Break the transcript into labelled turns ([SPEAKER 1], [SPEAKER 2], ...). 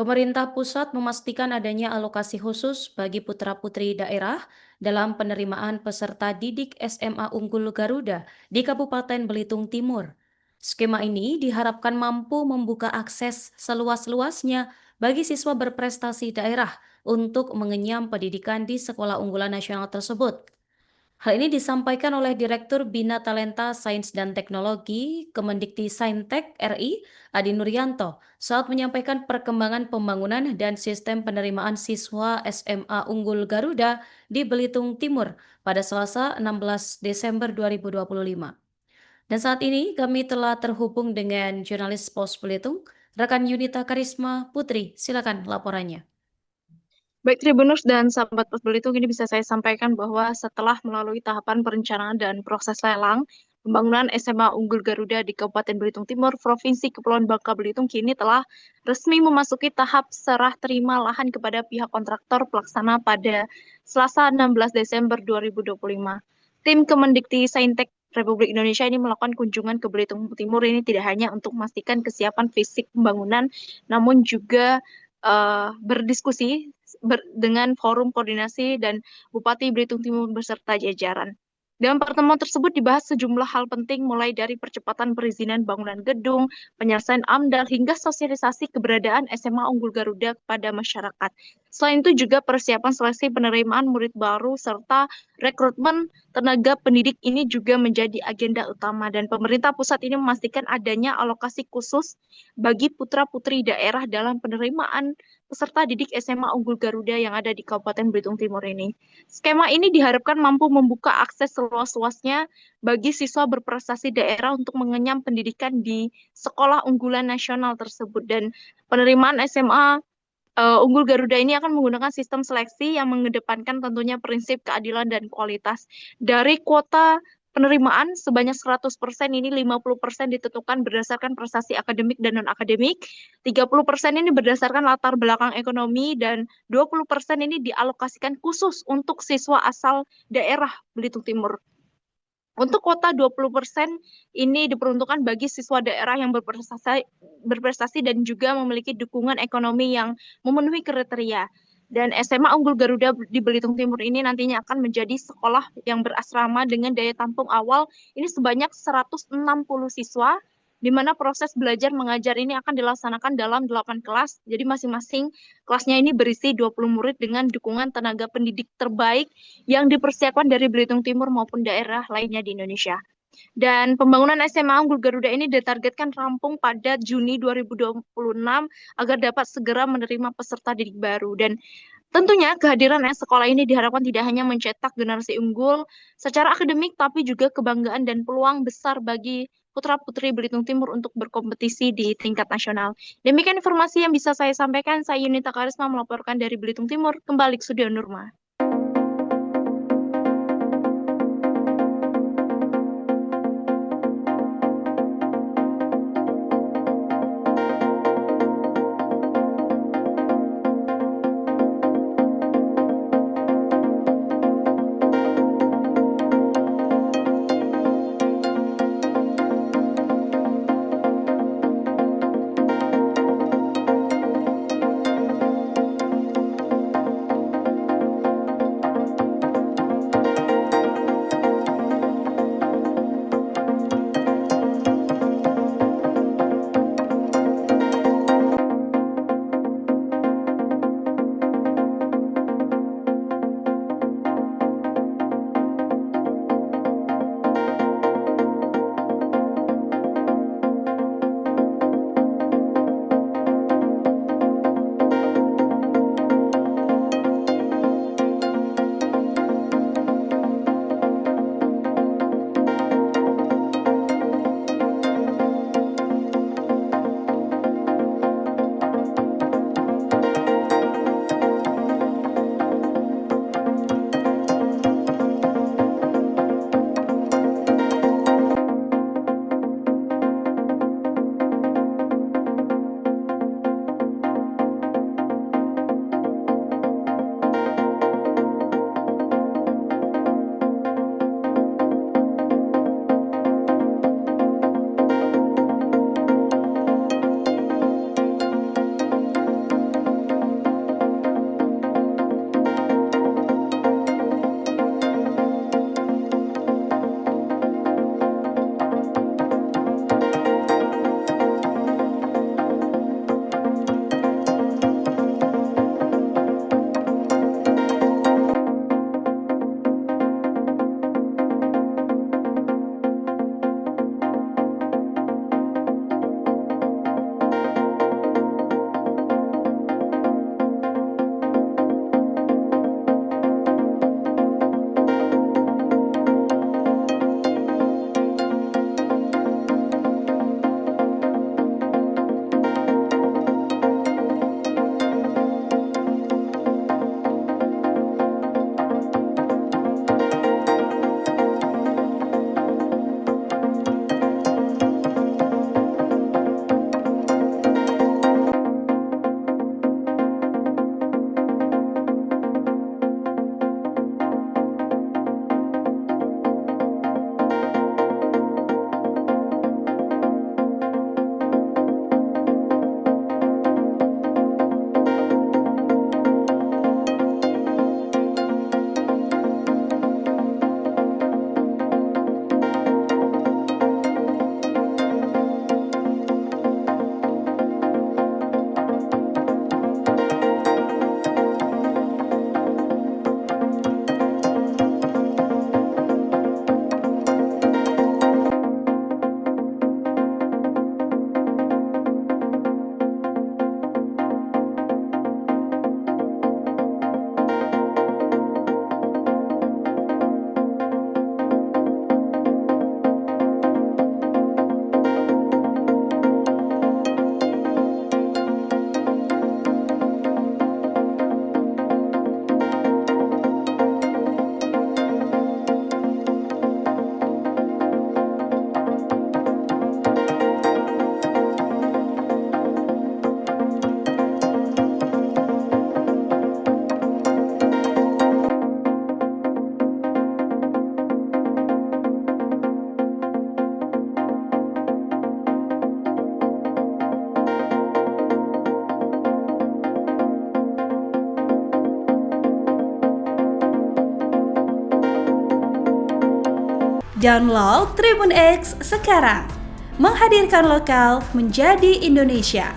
[SPEAKER 1] Pemerintah pusat memastikan adanya alokasi khusus bagi putra-putri daerah dalam penerimaan peserta didik SMA Unggul Garuda di Kabupaten Belitung Timur. Skema ini diharapkan mampu membuka akses seluas-luasnya bagi siswa berprestasi daerah untuk mengenyam pendidikan di sekolah unggulan nasional tersebut. Hal ini disampaikan oleh Direktur Bina Talenta Sains dan Teknologi Kemendikti-Saintek RI, Adi Nuryanto, saat menyampaikan perkembangan pembangunan dan sistem penerimaan siswa SMA Unggul Garuda di Belitung Timur pada Selasa 16 Desember 2025. Dan saat ini kami telah terhubung dengan jurnalis Pos Belitung, rekan Yunita Karisma Putri. Silakan laporannya.
[SPEAKER 2] Baik Tribuners dan sahabat Pos Belitung, ini bisa saya sampaikan bahwa setelah melalui tahapan perencanaan dan proses lelang, pembangunan SMA Unggul Garuda di Kabupaten Belitung Timur, Provinsi Kepulauan Bangka Belitung kini telah resmi memasuki tahap serah terima lahan kepada pihak kontraktor pelaksana pada Selasa 16 Desember 2025. Tim Kemendikti Saintek Republik Indonesia ini melakukan kunjungan ke Belitung Timur ini tidak hanya untuk memastikan kesiapan fisik pembangunan, namun juga berdiskusi dengan forum koordinasi dan Bupati Belitung Timur beserta jajaran. Dalam pertemuan tersebut dibahas sejumlah hal penting mulai dari percepatan perizinan bangunan gedung, penyelesaian AMDAL, hingga sosialisasi keberadaan SMA Unggul Garuda kepada masyarakat. Selain itu juga persiapan seleksi penerimaan murid baru serta rekrutmen tenaga pendidik ini juga menjadi agenda utama, dan pemerintah pusat ini memastikan adanya alokasi khusus bagi putra-putri daerah dalam penerimaan peserta didik SMA Unggul Garuda yang ada di Kabupaten Belitung Timur ini. Skema ini diharapkan mampu membuka akses seluas-luasnya bagi siswa berprestasi daerah untuk mengenyam pendidikan di sekolah unggulan nasional tersebut. Dan penerimaan SMA Unggul Garuda ini akan menggunakan sistem seleksi yang mengedepankan tentunya prinsip keadilan dan kualitas. Dari kuota penerimaan sebanyak 100%, ini 50% ditentukan berdasarkan prestasi akademik dan non-akademik, 30% ini berdasarkan latar belakang ekonomi, dan 20% ini dialokasikan khusus untuk siswa asal daerah Belitung Timur. Untuk kuota 20% ini diperuntukkan bagi siswa daerah yang berprestasi dan juga memiliki dukungan ekonomi yang memenuhi kriteria. Dan SMA Unggul Garuda di Belitung Timur ini nantinya akan menjadi sekolah yang berasrama dengan daya tampung awal ini sebanyak 160 siswa, di mana proses belajar mengajar ini akan dilaksanakan dalam 8 kelas. Jadi masing-masing kelasnya ini berisi 20 murid dengan dukungan tenaga pendidik terbaik yang dipersiapkan dari Belitung Timur maupun daerah lainnya di Indonesia. Dan pembangunan SMA Unggul Garuda ini ditargetkan rampung pada Juni 2026 agar dapat segera menerima peserta didik baru. Dan tentunya kehadiran sekolah ini diharapkan tidak hanya mencetak generasi unggul secara akademik, tapi juga kebanggaan dan peluang besar bagi putra-putri Belitung Timur untuk berkompetisi di tingkat nasional. Demikian informasi yang bisa saya sampaikan. Saya Yunita Karisma melaporkan dari Belitung Timur. Kembali ke Studio Nurma.
[SPEAKER 3] Download Tribun X sekarang. Menghadirkan lokal menjadi Indonesia.